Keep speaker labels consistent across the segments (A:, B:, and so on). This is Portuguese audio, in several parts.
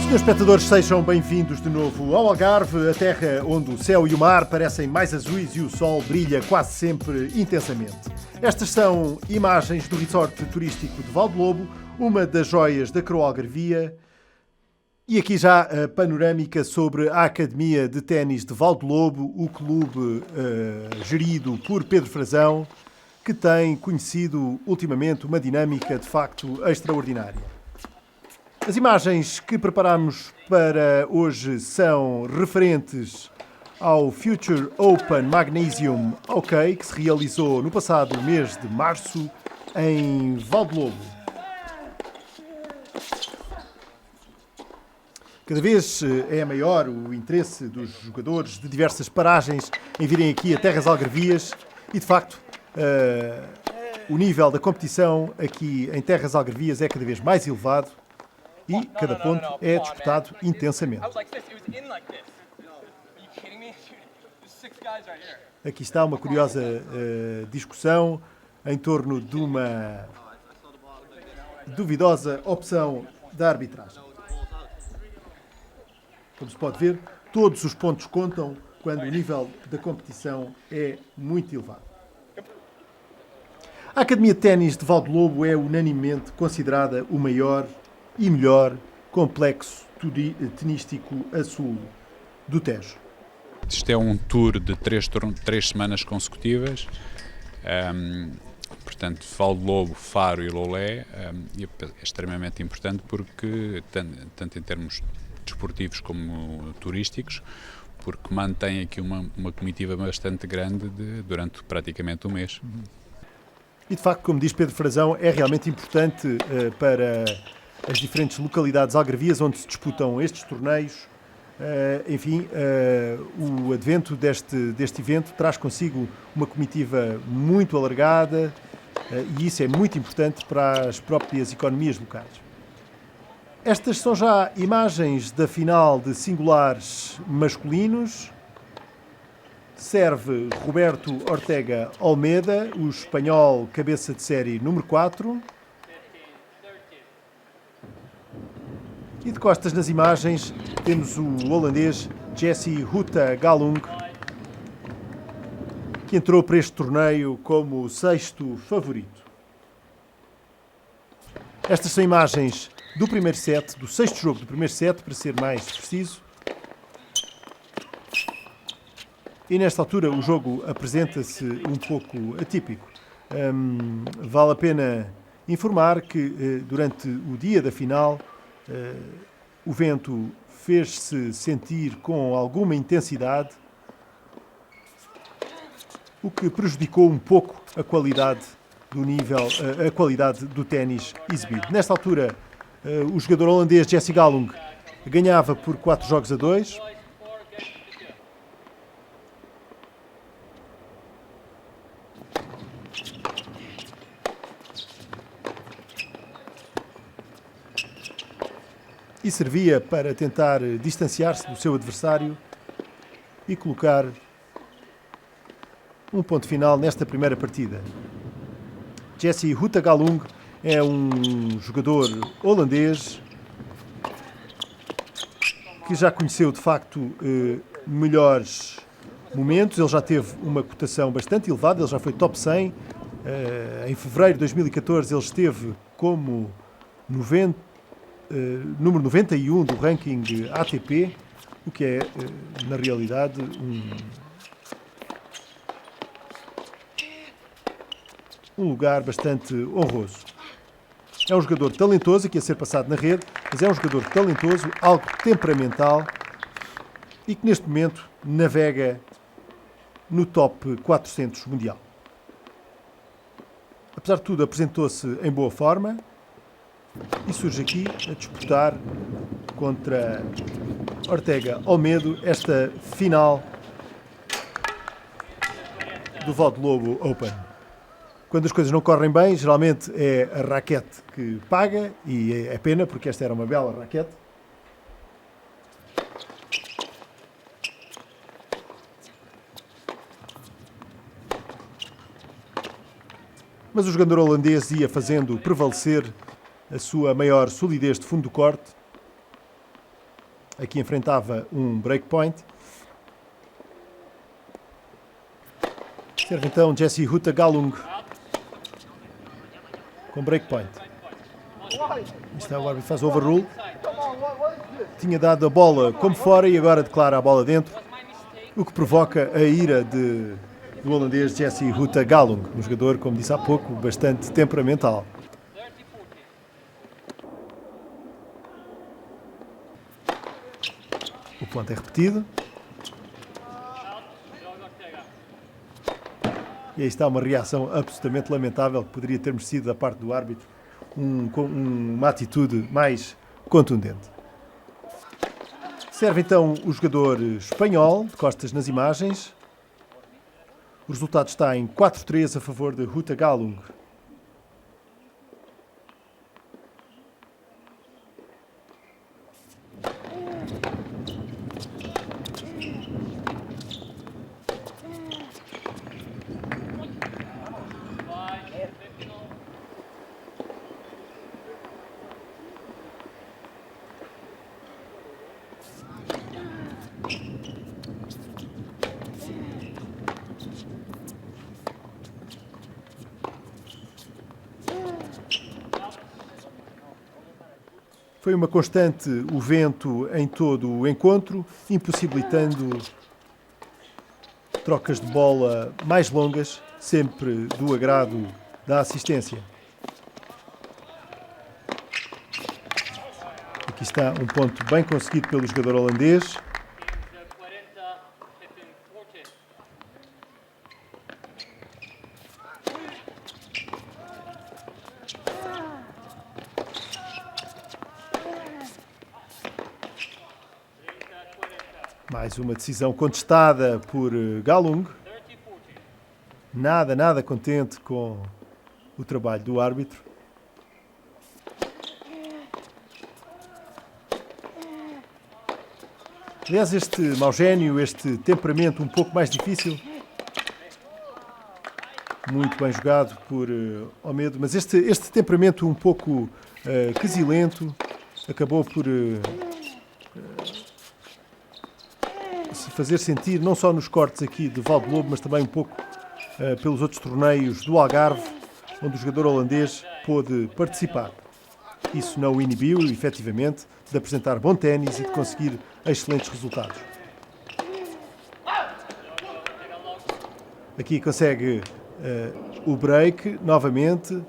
A: Senhores espectadores, sejam bem-vindos de novo ao Algarve, a terra onde o céu e o mar parecem mais azuis e o sol brilha quase sempre intensamente. Estas são imagens do resort turístico de Valdelobo, uma das joias da Croalgarvia. E aqui já a panorâmica sobre a Academia de Ténis de Valdelobo, o clube gerido por Pedro Frazão, que tem conhecido ultimamente uma dinâmica de facto extraordinária. As imagens que preparamos para hoje são referentes ao Future Open Magnesium OK, que se realizou no passado mês de março em Valdelobo. Cada vez é maior o interesse dos jogadores de diversas paragens em virem aqui a terras algarvias e, de facto, o nível da competição aqui em terras algarvias é cada vez mais elevado e cada ponto é disputado intensamente. Aqui está uma curiosa discussão em torno de uma duvidosa opção da arbitragem. Como se pode ver, todos os pontos contam quando o nível da competição é muito elevado. A Academia de Ténis de Valdelobo é unanimemente considerada o maior e melhor complexo tenístico a sul do Tejo.
B: Isto é um tour de três semanas consecutivas, portanto Valdelobo, Faro e Loulé, é extremamente importante porque, tanto em termos desportivos como turísticos, porque mantém aqui uma comitiva bastante grande durante praticamente um mês.
A: E de facto, como diz Pedro Frazão, é realmente importante para as diferentes localidades algarvias onde se disputam estes torneios. O advento deste evento traz consigo uma comitiva muito alargada e isso é muito importante para as próprias economias locais. Estas são já imagens da final de singulares masculinos. Serve Roberto Ortega Almeida, o espanhol cabeça de série número 4. E de costas nas imagens temos o holandês Jesse Huta-Galung, que entrou para este torneio como o sexto favorito. Estas são imagens do primeiro set, do sexto jogo do primeiro set, para ser mais preciso. E nesta altura o jogo apresenta-se um pouco atípico. Vale a pena informar que durante o dia da final o vento fez-se sentir com alguma intensidade, o que prejudicou um pouco a qualidade do nível, a qualidade do ténis exibido. Nesta altura, o jogador holandês Jesse Galung ganhava por 4-2. E servia para tentar distanciar-se do seu adversário e colocar um ponto final nesta primeira partida. Jesse Huta-Galung é um jogador holandês que já conheceu de facto melhores momentos. Ele já teve uma cotação bastante elevada, ele já foi top 100. Em fevereiro de 2014 ele esteve como número 91 do ranking ATP, o que é, na realidade, um lugar bastante honroso. É um jogador talentoso, aqui a ser passado na rede, mas é um jogador talentoso, algo temperamental e que neste momento navega no top 400 mundial. Apesar de tudo, apresentou-se em boa forma e surge aqui a disputar contra Ortega Almeida esta final do Valdelobo Open. Quando as coisas não correm bem, geralmente é a raquete que paga, e é pena porque esta era uma bela raquete. Mas o jogador holandês ia fazendo prevalecer a sua maior solidez de fundo do corte Aqui enfrentava um breakpoint. Serve então Jesse Huta Galung com breakpoint. Está o árbitro faz overrule. Tinha dado a bola como fora e agora declara a bola dentro, o que provoca a ira do holandês Jesse Huta Galung, um jogador, como disse há pouco, bastante temperamental. O ponto é repetido. E aí está uma reação absolutamente lamentável que poderia ter merecido da parte do árbitro uma atitude mais contundente. Serve então o jogador espanhol, de costas nas imagens. O resultado está em 4-3 a favor de Huta Galung. Foi uma constante o vento em todo o encontro, impossibilitando trocas de bola mais longas, sempre do agrado da assistência. Aqui está um ponto bem conseguido pelo jogador holandês. Mais uma decisão contestada por Galung. Nada contente com o trabalho do árbitro. Aliás, este mau gênio, este temperamento um pouco mais difícil, muito bem jogado por Olmedo, mas este temperamento um pouco quesilento acabou por se fazer sentir não só nos cortes aqui de Valdelobo, mas também um pouco pelos outros torneios do Algarve, onde o jogador holandês pôde participar. Isso não o inibiu, efetivamente, de apresentar bom ténis e de conseguir excelentes resultados. Aqui consegue o break novamente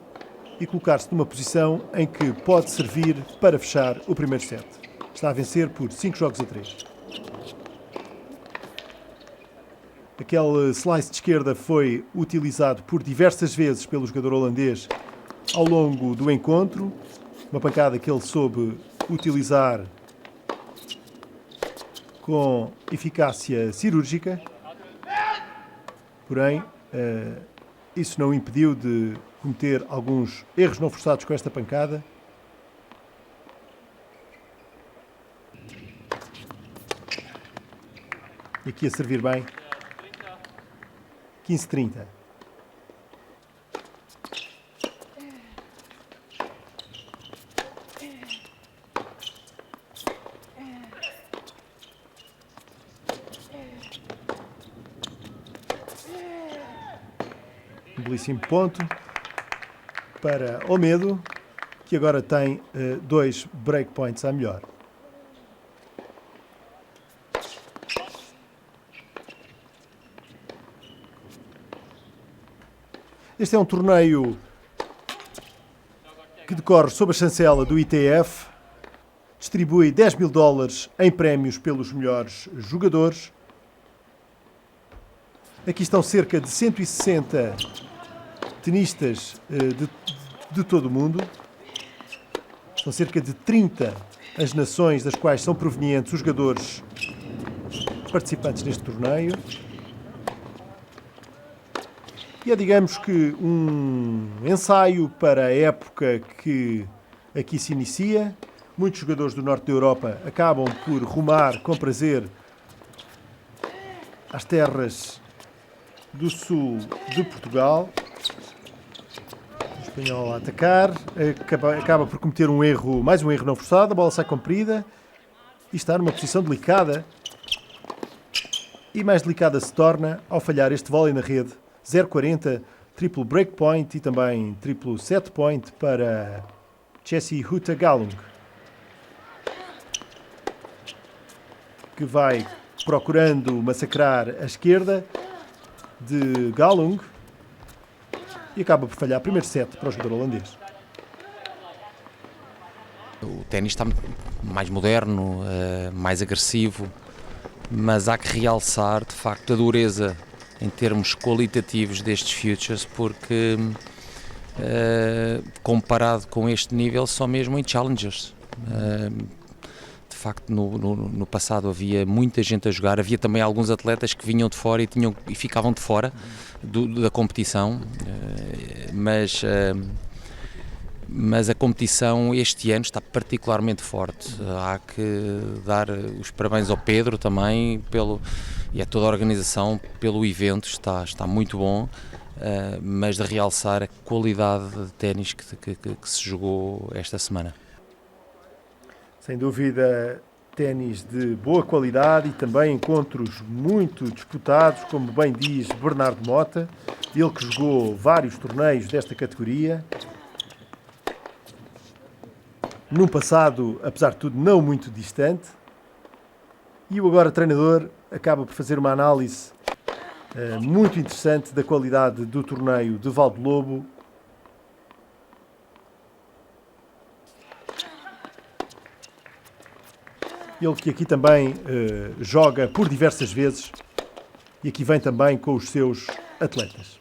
A: e colocar-se numa posição em que pode servir para fechar o primeiro set. Está a vencer por 5-3. Aquele slice de esquerda foi utilizado por diversas vezes pelo jogador holandês ao longo do encontro. Uma pancada que ele soube utilizar com eficácia cirúrgica. Porém, isso não o impediu de cometer alguns erros não forçados com esta pancada. E aqui a servir bem. 15-30. Um belíssimo ponto para Olmedo, que agora tem 2 breakpoints a melhor. Este é um torneio que decorre sob a chancela do ITF, distribui $10.000 em prémios pelos melhores jogadores. Aqui estão cerca de 160 tenistas de todo o mundo. São cerca de 30 as nações das quais são provenientes os jogadores participantes neste torneio. E é, digamos que, um ensaio para a época que aqui se inicia. Muitos jogadores do norte da Europa acabam por rumar com prazer às terras do sul de Portugal. O espanhol a atacar, acaba por cometer um erro, mais um erro não forçado, a bola sai comprida. e está numa posição delicada. E mais delicada se torna ao falhar este vôlei na rede. 0,40, triplo breakpoint e também triplo set point para Jesse Huta Galung, que vai procurando massacrar a esquerda de Galung e acaba por falhar. Primeiro set para o jogador holandês.
C: O ténis está mais moderno, mais agressivo, mas há que realçar de facto a dureza em termos qualitativos destes futures, porque comparado com este nível só mesmo em challengers. De facto no passado havia muita gente a jogar, havia também alguns atletas que vinham de fora e ficavam de fora da competição, mas a competição este ano está particularmente forte. Há que dar os parabéns ao Pedro também e a toda a organização pelo evento, está muito bom, mas de realçar a qualidade de ténis que se jogou esta semana.
A: Sem dúvida, ténis de boa qualidade e também encontros muito disputados, como bem diz Bernardo Mota, ele que jogou vários torneios desta categoria. Num passado, apesar de tudo, não muito distante. E o agora treinador acaba por fazer uma análise muito interessante da qualidade do torneio de Valdelobo. Ele que aqui também joga por diversas vezes e aqui vem também com os seus atletas.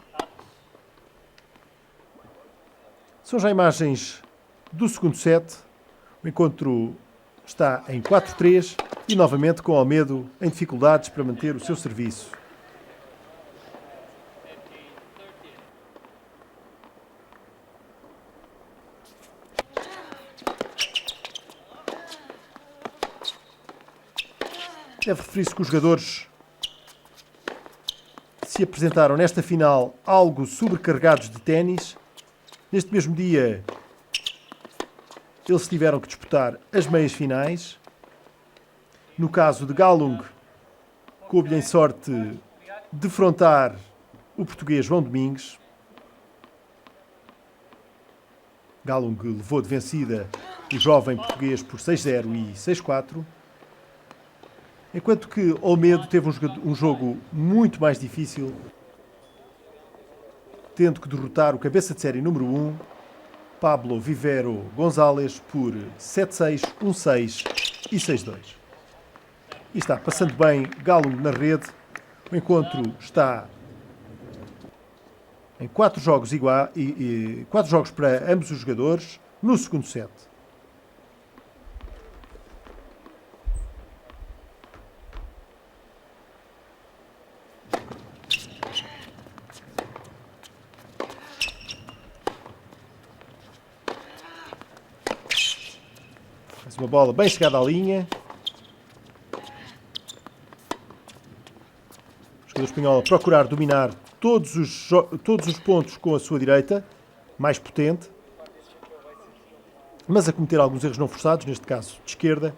A: São já imagens do segundo set. O encontro está em 4-3 e novamente com Almedo em dificuldades para manter o seu serviço. Deve referir-se que os jogadores se apresentaram nesta final algo sobrecarregados de ténis. Neste mesmo dia, eles tiveram que disputar as meias finais. No caso de Galung, coube-lhe em sorte defrontar o português João Domingues. Galung levou de vencida o jovem português por 6-0 e 6-4. Enquanto que Olmedo teve um jogo muito mais difícil, tendo que derrotar o cabeça de série número 1, Pablo Vivero González, por 7-6, 1-6 e 6-2. E está passando bem Galung na rede. O encontro está em 4 jogos iguais e 4 jogos para ambos os jogadores no segundo set. Uma bola bem chegada à linha. O jogador espanhol a procurar dominar todos os pontos com a sua direita, mais potente, mas a cometer alguns erros não forçados, neste caso de esquerda,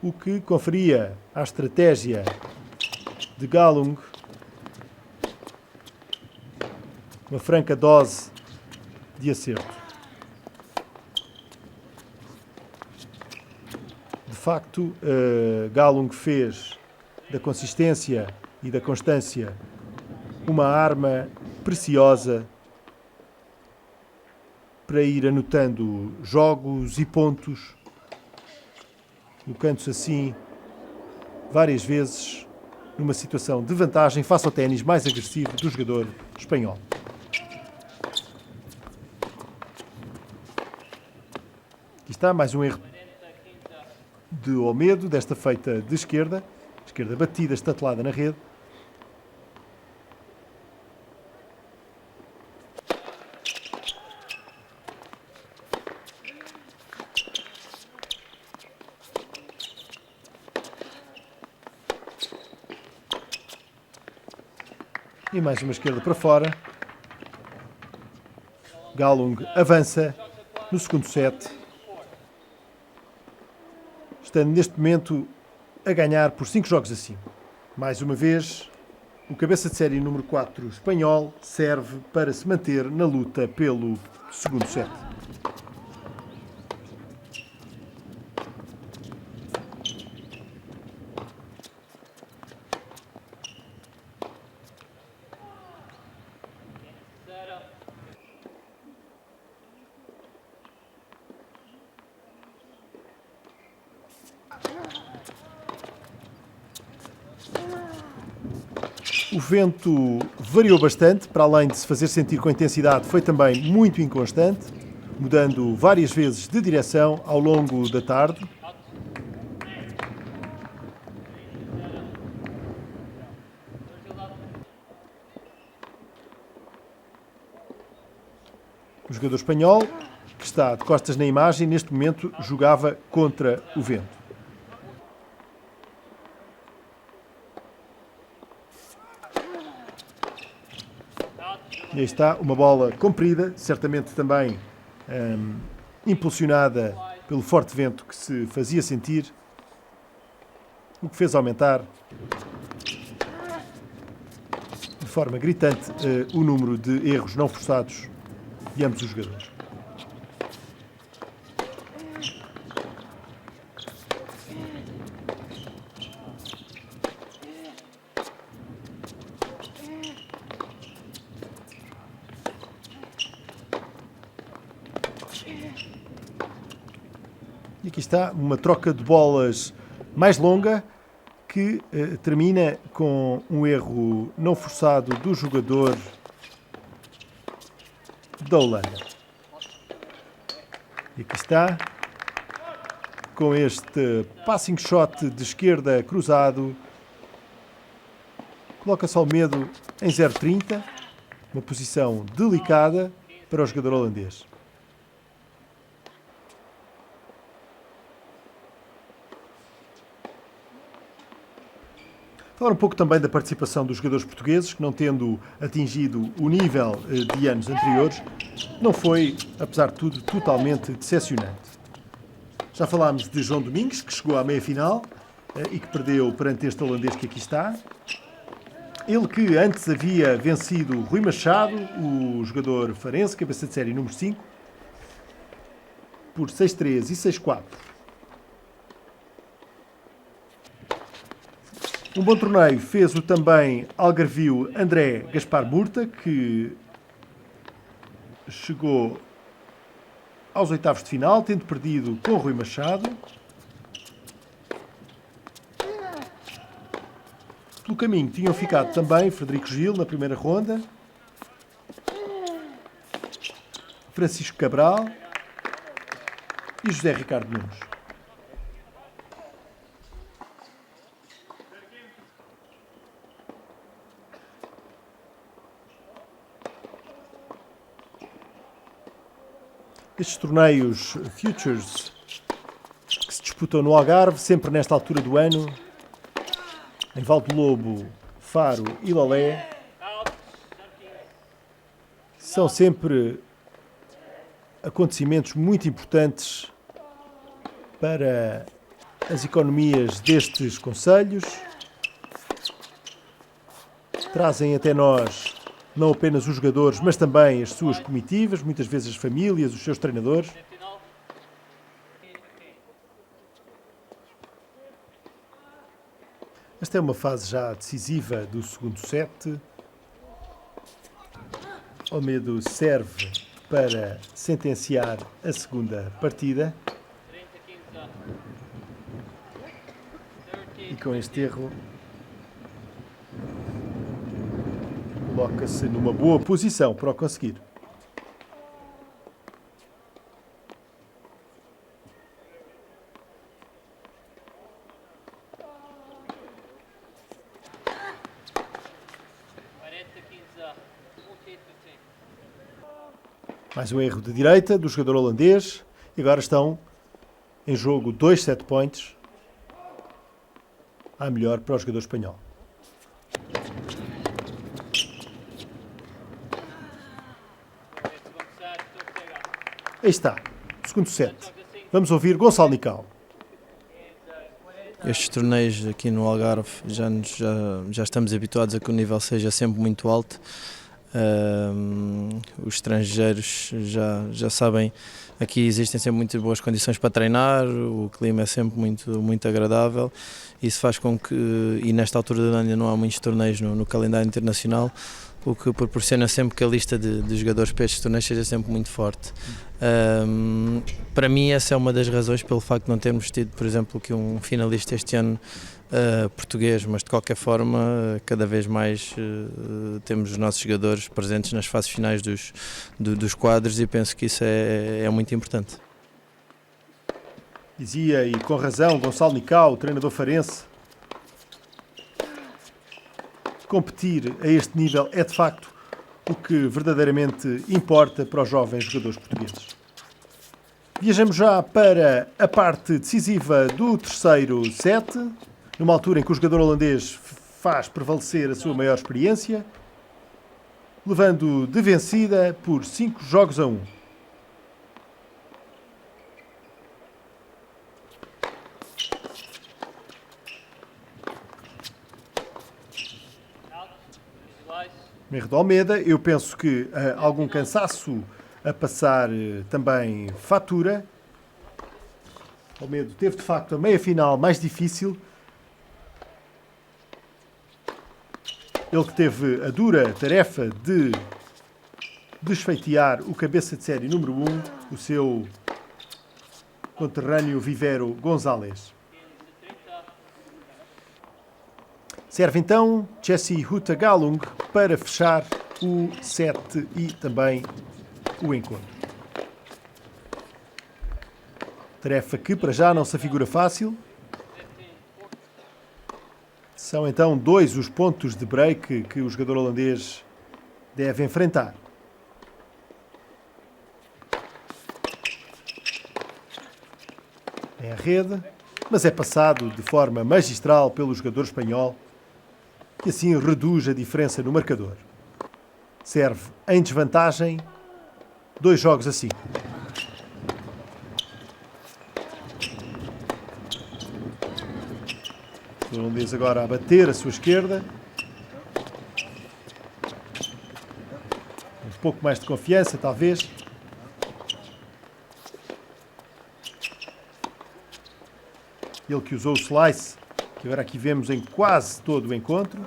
A: o que conferia à estratégia de Galung uma franca dose de acerto. De facto, Galung fez da consistência e da constância uma arma preciosa para ir anotando jogos e pontos, colocando-se assim várias vezes numa situação de vantagem face ao ténis mais agressivo do jogador espanhol. Aqui está mais um erro de Olmedo, desta feita de esquerda batida, estatelada na rede. E mais uma esquerda para fora. Galung avança no segundo set. estando neste momento a ganhar por 5 jogos a 5. Mais uma vez, o cabeça de série número 4 espanhol serve para se manter na luta pelo segundo set. O vento variou bastante, para além de se fazer sentir com intensidade, foi também muito inconstante, mudando várias vezes de direção ao longo da tarde. O jogador espanhol, que está de costas na imagem, neste momento jogava contra o vento. E aí está, uma bola comprida, certamente também impulsionada pelo forte vento que se fazia sentir, o que fez aumentar de forma gritante o número de erros não forçados de ambos os jogadores. E aqui está uma troca de bolas mais longa que termina com um erro não forçado do jogador da Holanda. E aqui está, com este passing shot de esquerda cruzado, coloca-se ao medo em 0,30, uma posição delicada para o jogador holandês. Falar um pouco também da participação dos jogadores portugueses, que não tendo atingido o nível de anos anteriores, não foi, apesar de tudo, totalmente decepcionante. Já falámos de João Domingos, que chegou à meia-final e que perdeu perante este holandês que aqui está. Ele que antes havia vencido Rui Machado, o jogador farense, cabeça de série número 5, por 6-3 e 6-4. Um bom torneio fez o também algarvio André Gaspar Murta, que chegou aos oitavos de final, tendo perdido com Rui Machado. Pelo caminho tinham ficado também Frederico Gil na primeira ronda, Francisco Cabral e José Ricardo Nunes. Estes torneios Futures que se disputam no Algarve, sempre nesta altura do ano, em Valdo Lobo, Faro e Lolé, são sempre acontecimentos muito importantes para as economias destes concelhos. Trazem até nós não apenas os jogadores, mas também as suas comitivas, muitas vezes as famílias, os seus treinadores. Esta é uma fase já decisiva do segundo set. Olmedo serve para sentenciar a segunda partida. E com este erro coloca-se numa boa posição para o conseguir. Mais um erro de direita do jogador holandês. E agora estão em jogo 2 set points. À melhor para o jogador espanhol. Aí está, segundo set. Vamos ouvir Gonçalo Nicão.
D: estes torneios aqui no Algarve já estamos habituados a que o nível seja sempre muito alto. Os estrangeiros já sabem, aqui existem sempre muito boas condições para treinar, o clima é sempre muito agradável. Isso faz com que, e nesta altura do ano ainda não há muitos torneios no calendário internacional, o que proporciona sempre que a lista de jogadores para estes torneios seja sempre muito forte. Para mim essa é uma das razões pelo facto de não termos tido, por exemplo, que um finalista este ano português, mas de qualquer forma cada vez mais temos os nossos jogadores presentes nas fases finais dos quadros e penso que isso é muito importante.
A: Dizia, e com razão, Gonçalo Nicao, o treinador farense, competir a este nível é de facto o que verdadeiramente importa para os jovens jogadores portugueses. Viajamos já para a parte decisiva do terceiro set, numa altura em que o jogador holandês faz prevalecer a sua maior experiência, levando de vencida por 5-1. Merre de Almeida, eu penso que algum cansaço a passar também fatura. Almeida teve de facto a meia-final mais difícil. Ele que teve a dura tarefa de desfeitear o cabeça de série número 1, o seu conterrâneo Vivero González. Serve então Jesse Houta-Galung para fechar o set e também o encontro. Tarefa que para já não se afigura fácil. São então 2 os pontos de break que o jogador holandês deve enfrentar. É a rede, mas é passado de forma magistral pelo jogador espanhol, que assim reduz a diferença no marcador. Serve em desvantagem 2-5. O holandês agora a bater a sua esquerda. Um pouco mais de confiança, talvez. Ele que usou o slice, que agora aqui vemos em quase todo o encontro.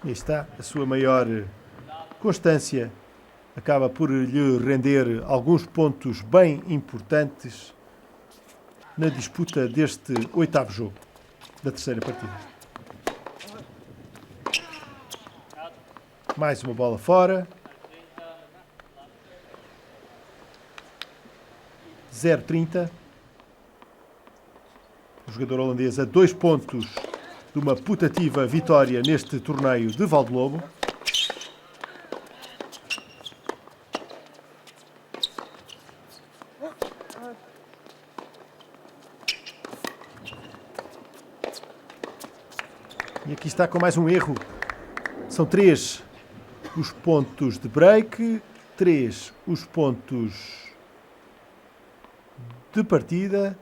A: E está a sua maior constância. Acaba por lhe render alguns pontos bem importantes na disputa deste 8º jogo da terceira partida. Mais uma bola fora. 0-30. O jogador holandês a 2 pontos de uma putativa vitória neste torneio de Valdelobo. E aqui está com mais um erro. São 3 os pontos de break, 3 os pontos de partida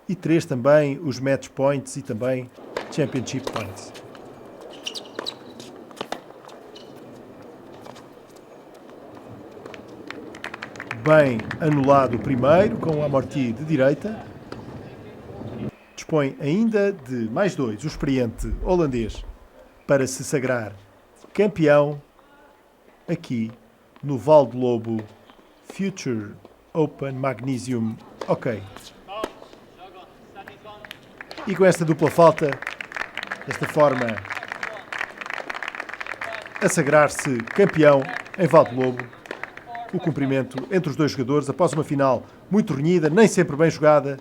A: e 3 também os match points e também championship points. Bem anulado o primeiro com o amorti de direita. Dispõe ainda de mais 2, o experiente holandês, para se sagrar campeão aqui no Valdelobo Future Open Magnesium. Ok. E com esta dupla falta, desta forma, a sagrar-se campeão em Valdelobo, o cumprimento entre os dois jogadores após uma final muito renhida, nem sempre bem jogada.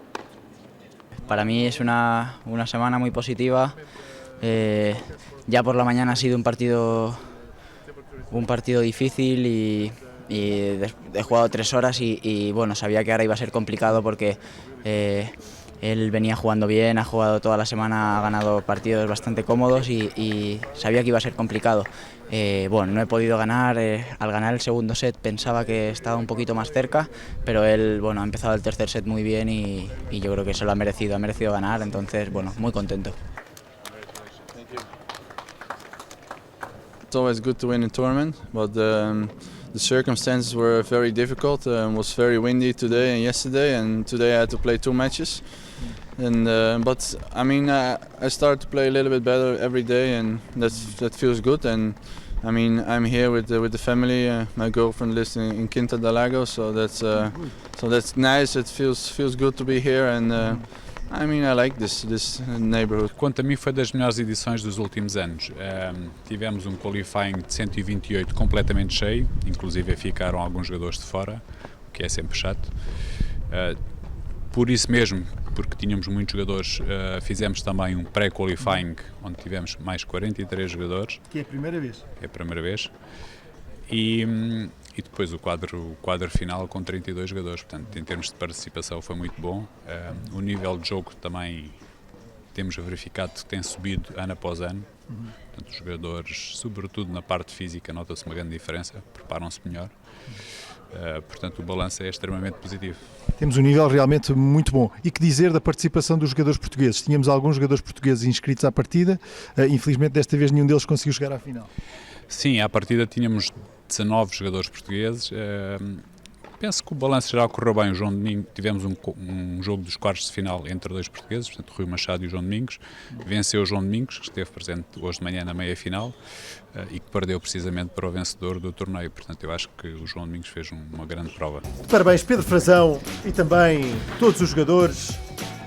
E: Para mí es una semana muy positiva. Ya por la mañana ha sido un partido difícil y he jugado 3 horas y bueno, sabía que ahora iba a ser complicado porque él venía jugando bien, ha jugado toda la semana, ha ganado partidos bastante cómodos y sabía que iba a ser complicado. Bueno, no he podido ganar, al ganar el segundo set pensaba que estaba un poquito más cerca, pero él, bueno, ha empezado el tercer set muy bien y yo creo que se lo ha merecido ganar, entonces, bueno, muy contento.
F: It's always good to win a tournament, but the circumstances were very difficult. It was very windy today and yesterday, and today I had to play 2 matches. And but I mean, I start to play a little bit better every day, and that feels good. And I mean, I'm here with the family. My girlfriend lives in Quinta del Lago, so that's nice. It feels good to be here, and I mean, I like this neighborhood.
B: Quanto a mim, foi das melhores edições dos últimos anos. Tivemos um qualifying de 128 completamente cheio, inclusive ficaram alguns jogadores de fora, o que é sempre chato. Por isso mesmo, porque tínhamos muitos jogadores, fizemos também um pré-qualifying, onde tivemos mais 43 jogadores.
A: Que é a primeira vez.
B: É a primeira vez. E depois o quadro final com 32 jogadores, portanto, em termos de participação foi muito bom. O nível de jogo também temos verificado que tem subido ano após ano. Portanto, os jogadores, sobretudo na parte física, nota-se uma grande diferença, preparam-se melhor. Portanto, o balanço é extremamente positivo.
A: Temos um nível realmente muito bom. E que dizer da participação dos jogadores portugueses? Tínhamos alguns jogadores portugueses inscritos à partida, infelizmente desta vez nenhum deles conseguiu chegar à final.
B: Sim, à partida tínhamos 19 jogadores portugueses. Penso que o balanço geral correu bem. O João Domingos, tivemos um jogo dos quartos de final entre 2 portugueses, portanto, Rui Machado e o João Domingos. Venceu o João Domingos, que esteve presente hoje de manhã na meia-final e que perdeu precisamente para o vencedor do torneio. Portanto, eu acho que o João Domingos fez uma grande prova.
A: Parabéns, Pedro Frazão, e também todos os jogadores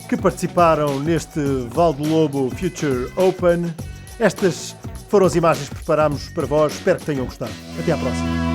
A: que participaram neste Val do Lobo Future Open. Estas foram as imagens que preparámos para vós. Espero que tenham gostado. Até à próxima.